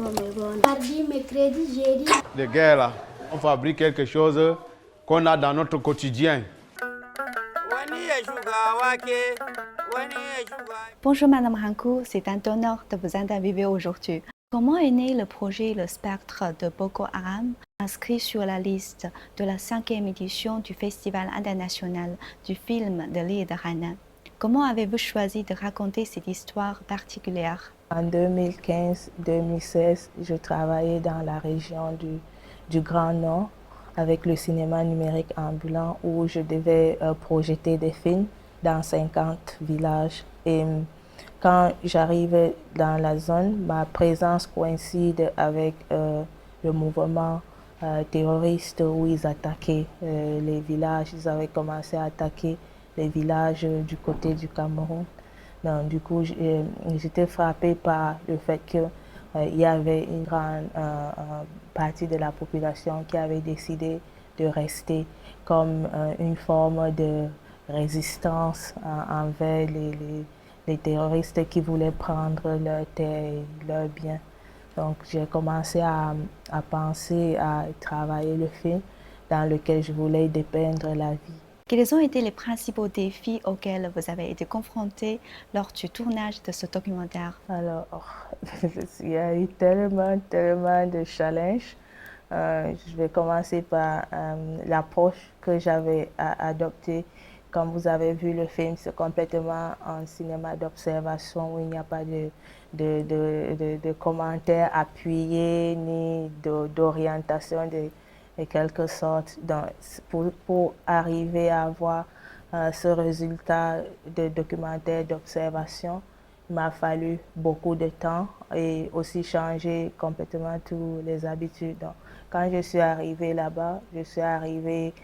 Mardi, mercredi, jeudi. De guerre là, on fabrique quelque chose qu'on a dans notre quotidien. Bonjour Madame Rankou, c'est un honneur de vous interviewer aujourd'hui. Comment est né le projet Le Spectre de Boko Haram, inscrit sur la liste de la 5e édition du Festival international du film de l'île de Hainan? Comment avez-vous choisi de raconter cette histoire particulière? En 2015-2016, je travaillais dans la région du Grand Nord avec le cinéma numérique ambulant où je devais projeter des films dans 50 villages. Et quand j'arrivais dans la zone, ma présence coïncide avec le mouvement terroriste où ils attaquaient les villages. Ils avaient commencé à attaquer les villages du côté du Cameroun. Donc, du coup, j'étais frappée par le fait qu'il y avait une grande partie de la population qui avait décidé de rester comme une forme de résistance envers les terroristes qui voulaient prendre leurs terres et leurs biens. Donc, j'ai commencé à penser à travailler le film dans lequel je voulais dépeindre la vie. Quels ont été les principaux défis auxquels vous avez été confrontés lors du tournage de ce documentaire? Alors, il y a eu tellement de challenges. Je vais commencer par l'approche que j'avais adoptée. Comme vous avez vu, le film, c'est complètement un cinéma d'observation où il n'y a pas de commentaires appuyés ni d'orientation de quelque sorte. Donc, pour arriver à avoir ce résultat de documentaire d'observation, il m'a fallu beaucoup de temps et aussi changer complètement toutes les habitudes. Donc, quand je suis arrivée là-bas, je suis arrivée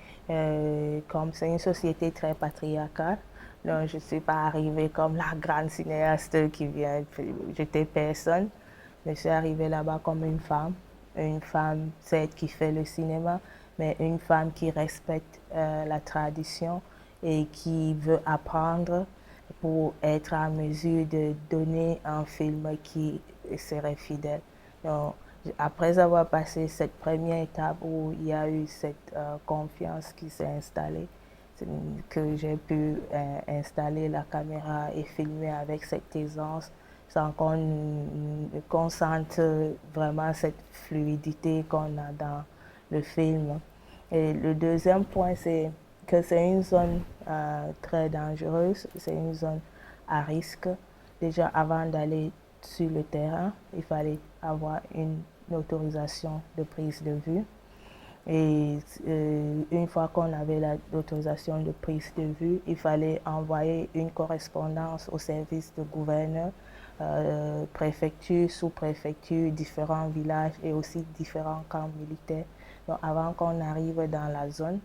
comme c'est une société très patriarcale. Donc, je ne suis pas arrivée comme la grande cinéaste qui vient jeter personne. Je suis arrivée là-bas comme une femme, certes, qui fait le cinéma, mais une femme qui respecte la tradition et qui veut apprendre pour être en mesure de donner un film qui serait fidèle. Donc, après avoir passé cette première étape où il y a eu cette confiance qui s'est installée, que j'ai pu installer la caméra et filmer avec cette aisance, sans qu'on sente vraiment cette fluidité qu'on a dans le film. Et le deuxième point, c'est que c'est une zone très dangereuse, c'est une zone à risque. Déjà, avant d'aller sur le terrain, il fallait avoir une autorisation de prise de vue. Et une fois qu'on avait l'autorisation de prise de vue, il fallait envoyer une correspondance au service de gouverneur, préfecture, sous-préfecture, différents villages et aussi différents camps militaires. Donc avant qu'on arrive dans la zone,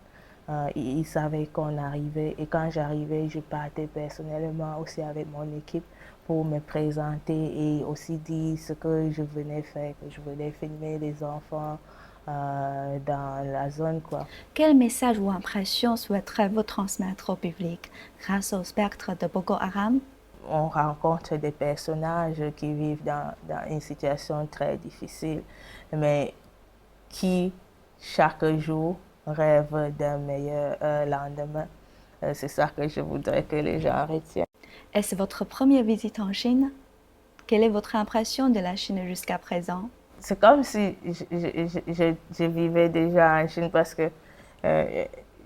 ils savaient qu'on arrivait et quand j'arrivais, je partais personnellement aussi avec mon équipe pour me présenter et aussi dire ce que je venais faire, que je venais filmer les enfants dans la zone, quoi. Quel message ou impression souhaiterez-vous transmettre au public grâce au spectre de Boko Haram? On rencontre des personnages qui vivent dans une situation très difficile, mais qui, chaque jour, rêvent d'un meilleur lendemain. C'est ça que je voudrais que les gens retiennent. Est-ce votre première visite en Chine? Quelle est votre impression de la Chine jusqu'à présent? C'est comme si je vivais déjà en Chine parce que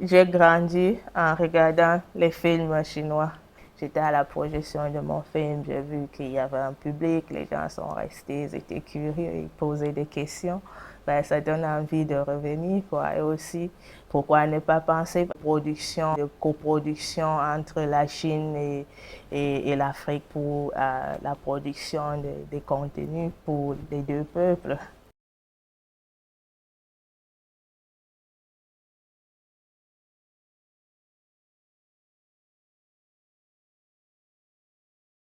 j'ai grandi en regardant les films chinois. J'étais à la projection de mon film, j'ai vu qu'il y avait un public, les gens sont restés, ils étaient curieux, ils posaient des questions. Ben, ça donne envie de revenir, quoi. Et aussi, pourquoi ne pas penser de coproduction entre la Chine et l'Afrique pour la production des contenus pour les deux peuples.